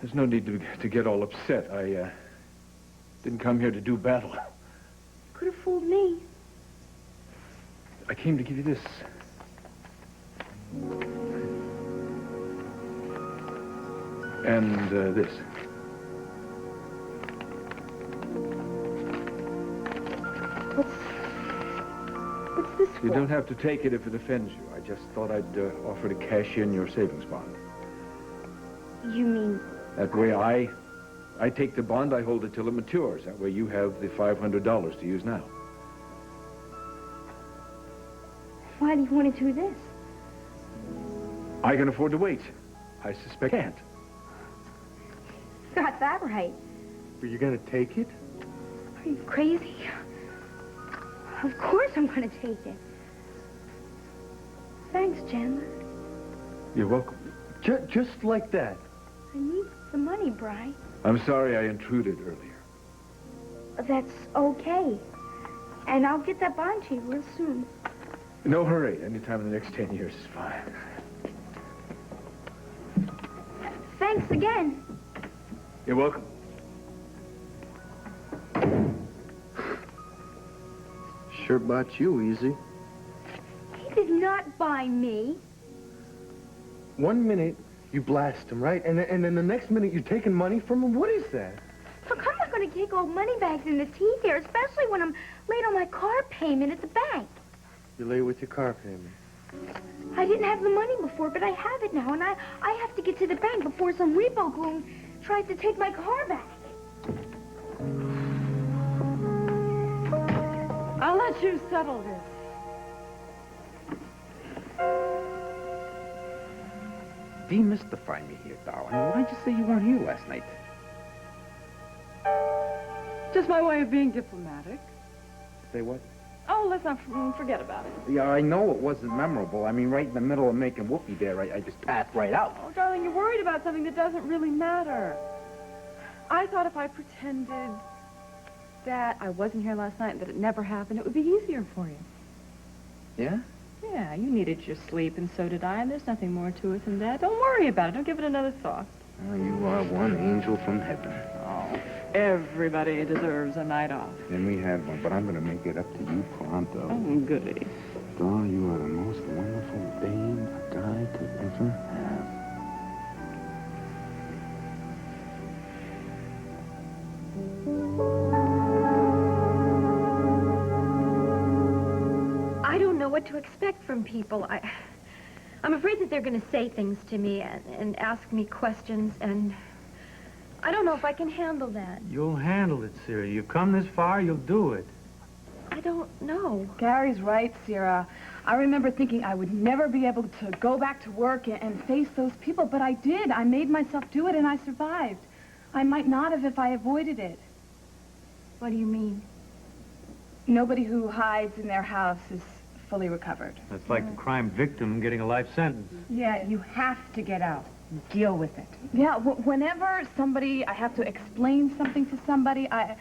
There's no need to get all upset. I didn't come here to do battle. Could have fooled me. I came to give you this. And this. What's this for? You don't have to take it if it offends you. I just thought I'd offer to cash in your savings bond. You mean... That way I take the bond, I hold it till it matures. That way you have the $500 to use now. Why do you want to do this? I can afford to wait. I suspect I can't. Got that right. But you're going to take it? Are you crazy? Of course I'm going to take it. Thanks, Chandler. You're welcome. Just like that. I need the money, Bri. I'm sorry I intruded earlier. That's okay. And I'll get that bond to you real soon. No hurry. Anytime in the next 10 years is fine. Thanks again. You're welcome. Sure bought you easy. He did not buy me. 1 minute, you blast him, right? And then the next minute, you're taking money from him? What is that? Look, I'm not going to kick old money bags in the teeth here, especially when I'm late on my car payment at the bank. You're late with your car payment. I didn't have the money before, but I have it now, and I have to get to the bank before some repo goon tries to take my car back. I'll let you settle this. Demystify me here, darling. Why'd you say you weren't here last night? Just my way of being diplomatic. Say what? Oh, let's not forget about it. Yeah, I know it wasn't memorable. I mean, right in the middle of making whoopee there, I just passed right out. Oh, darling, you're worried about something that doesn't really matter. I thought if I pretended that I wasn't here last night and that it never happened, it would be easier for you. Yeah? Yeah, you needed your sleep, and so did I, and there's nothing more to it than that. Don't worry about it. Don't give it another thought. Oh, you are one angel from heaven. Oh, everybody deserves a night off. Then we had one, but I'm going to make it up to you pronto. Oh, goody. Doll, you are the most wonderful dame a guy could ever have. I don't know what to expect from people. I'm afraid that they're going to say things to me and ask me questions, and I don't know if I can handle that. You'll handle it, Ceara. You've come this far, you'll do it. I don't know. Gary's right, Ceara. I remember thinking I would never be able to go back to work and face those people, but I did. I made myself do it, and I survived. I might not have if I avoided it. What do you mean? Nobody who hides in their house is fully recovered. That's like the crime victim getting a life sentence. Yeah, you have to get out. Deal with it. Yeah, whenever I have to explain something to somebody, I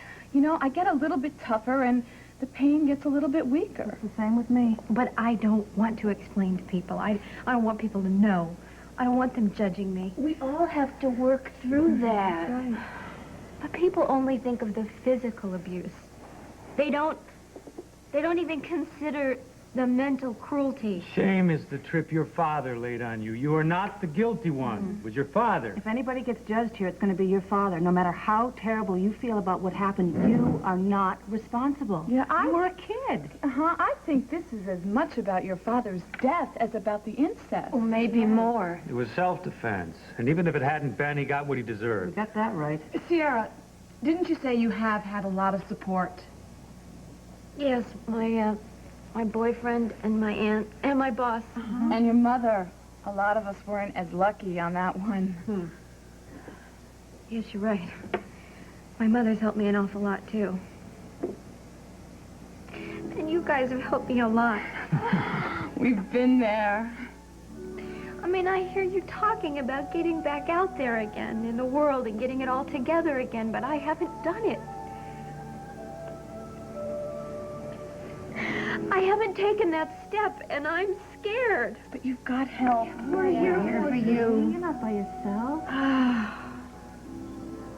get a little bit tougher and the pain gets a little bit weaker. It's the same with me. But I don't want to explain to people. I don't want people to know. I don't want them judging me. We all have to work through that. Right. But people only think of the physical abuse. They don't even consider the mental cruelty. Shame is the trip your father laid on you. You are not the guilty one. It was your father. If anybody gets judged here, it's going to be your father. No matter how terrible you feel about what happened, you are not responsible. Yeah, you were a kid. I think this is as much about your father's death as about the incest. Or maybe more. It was self-defense. And even if it hadn't been, he got what he deserved. You got that right. Ceara, didn't you say you have had a lot of support? Yes, my boyfriend and my aunt and my boss. And your mother. A lot of us weren't as lucky on that one. Yes, you're right. My mother's helped me an awful lot, too. And you guys have helped me a lot. We've been there. I mean, I hear you talking about getting back out there again in the world and getting it all together again, but I haven't done it. I haven't taken that step, and I'm scared. But you've got help. We're here for you. You're not by yourself.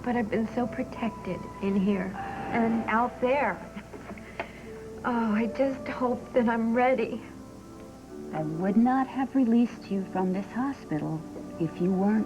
But I've been so protected in here and out there. Oh, I just hope that I'm ready. I would not have released you from this hospital if you weren't.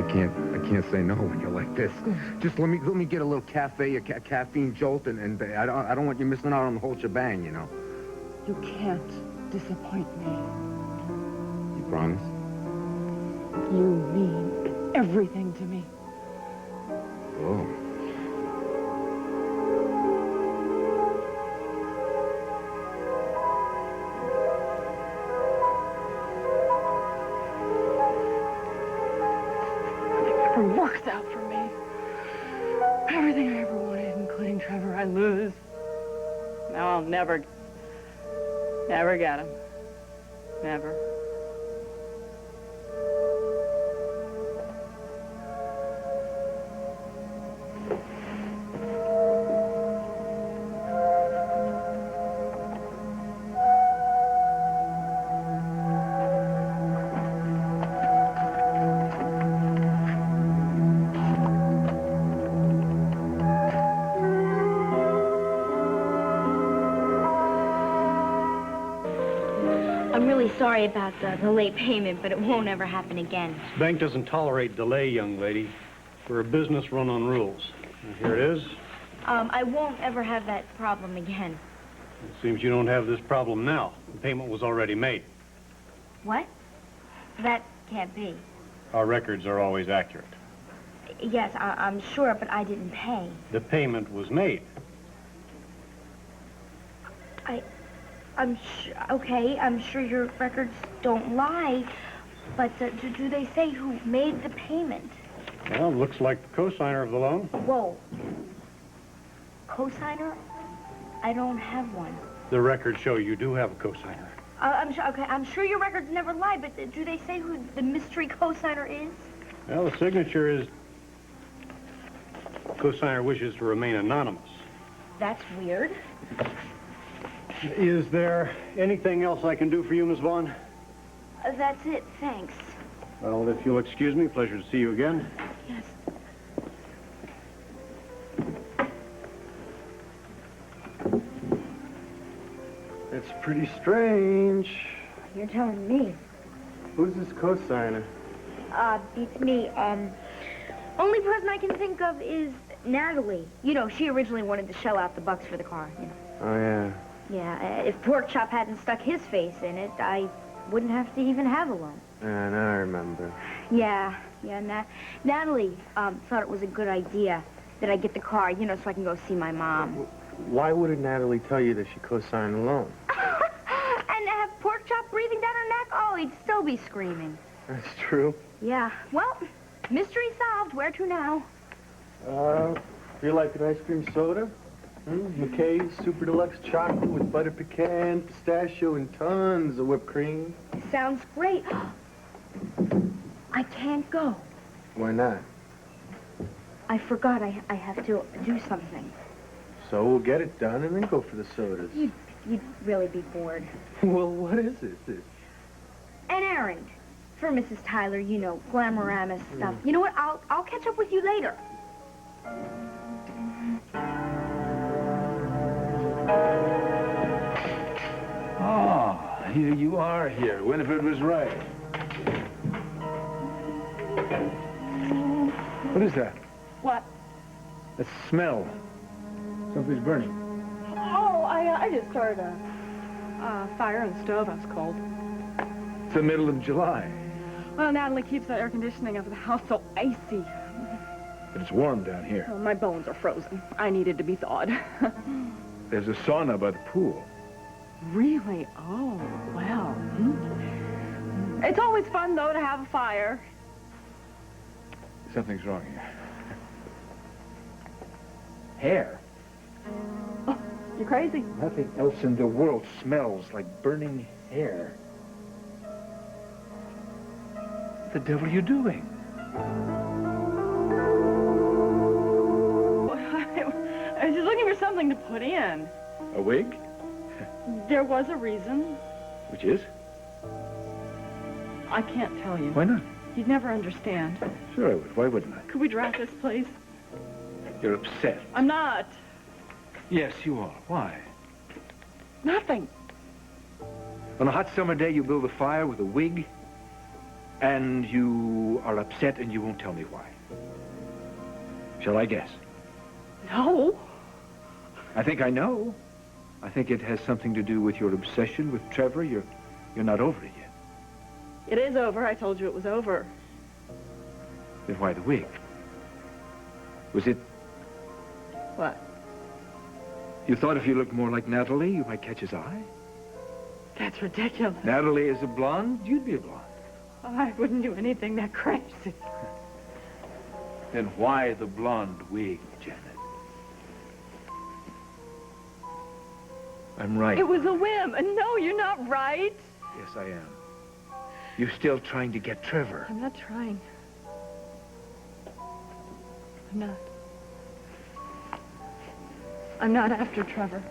I can't say no when you're like this. Just let me get a little cafe, a caffeine jolt, and I don't want you missing out on the whole shebang, you know. You can't disappoint me. You promise? You mean everything to me. Oh. It works out for me. Everything I ever wanted, including Trevor, I lose. Now I'll never get him. Never. I'm really sorry about the late payment, but it won't ever happen again. This bank doesn't tolerate delay, young lady. We're a business run on rules. And here it is. I won't ever have that problem again. It seems you don't have this problem now. The payment was already made. What? That can't be. Our records are always accurate. Yes, I'm sure, but I didn't pay. The payment was made. Okay, I'm sure your records don't lie, but do they say who made the payment? Well, looks like the cosigner of the loan. Whoa. Cosigner? I don't have one. The records show you do have a cosigner. I'm sure your records never lie, but do they say who the mystery cosigner is? Well, the signature is... Cosigner wishes to remain anonymous. That's weird. Is there anything else I can do for you, Miss Vaughan? That's it, thanks. Well, if you'll excuse me, pleasure to see you again. Yes. It's pretty strange. You're telling me. Who's this cosigner? Beats me. Only person I can think of is Natalie. You know, she originally wanted to shell out the bucks for the car, you know. Oh, yeah. Yeah, if Porkchop hadn't stuck his face in it, I wouldn't have to even have a loan. Yeah, now I remember. Yeah, Natalie thought it was a good idea that I get the car, you know, so I can go see my mom. Why wouldn't Natalie tell you that she co-signed the loan? And have Porkchop breathing down her neck? Oh, he'd still be screaming. That's true. Yeah, well, mystery solved. Where to now? Feel like an ice cream soda? McKay's Super Deluxe chocolate with butter pecan, pistachio, and tons of whipped cream. Sounds great. I can't go. Why not? I forgot I have to do something. So we'll get it done and then go for the sodas. You'd really be bored. Well, what is this? An errand. For Mrs. Tyler, you know, glamoramus stuff. You know what? I'll catch up with you later. Oh, here you are here. Winifred was right. What is that? What? That smell. Something's burning. Oh, I just started a fire on the stove. I was cold. It's the middle of July. Well, Natalie keeps the air conditioning of the house so icy. But it's warm down here. Oh, my bones are frozen. I needed to be thawed. There's a sauna by the pool. Really? Oh, well. It's always fun, though, to have a fire. Something's wrong here. Hair? Oh, you're crazy. Nothing else in the world smells like burning hair. What the devil are you doing? I was just looking for something to put in. A wig? There was a reason. Which is? I can't tell you. Why not? You'd never understand. Sure I would. Why wouldn't I? Could we drop this, please? You're upset. I'm not. Yes, you are. Why? Nothing. On a hot summer day, you build a fire with a wig, and you are upset and you won't tell me why. Shall I guess? No. I think I know. I think it has something to do with your obsession with Trevor. You're not over it yet. It is over. I told you it was over. Then why the wig? Was it... What? You thought if you looked more like Natalie, you might catch his eye? That's ridiculous. Natalie is a blonde, you'd be a blonde. I wouldn't do anything that crazy. Then why the blonde wig, Janet? I'm right. It was a whim. And no, you're not right. Yes, I am. You're still trying to get Trevor. I'm not trying. I'm not. I'm not after Trevor.